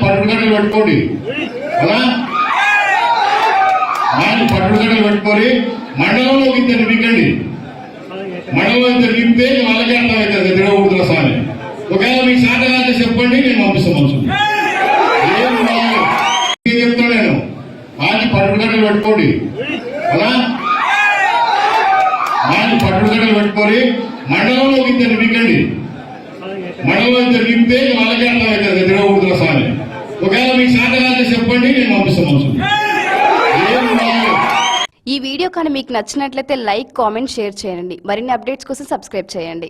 పట్టుగడలు పెట్టుకోండి అలా పట్టుగడలు పెట్టుకొని మండలంలో ఇద్దరు నింపండి. మండలంలో ఇద్దరు నింపితే వాళ్ళకే అర్థమవుతుంది తిరగకూడదు స్వామి. ఒకవేళ మీకు సాధన చెప్పండి, నేను పంపిస్తాను మనుషులు. చెప్తాను నేను పట్టుగడలు పెట్టుకోండి అలా పట్టుగడలు పెట్టుకొని మండలంలో ఇద్దరు నింపండి. మండలంలో ఇద్దరు నింపితే వాళ్ళకే అర్థమవుతుంది తిరగకూడదు స్వామి. ఒకవేళ మీకు సాధన చెప్పండి, నేను పంపిస్తాను మనుషులు. ఈ వీడియో కానీ మీకు నచ్చినట్లయితే లైక్, కామెంట్, షేర్ చేయండి. మరిన్ని అప్డేట్స్ కోసం సబ్స్క్రైబ్ చేయండి.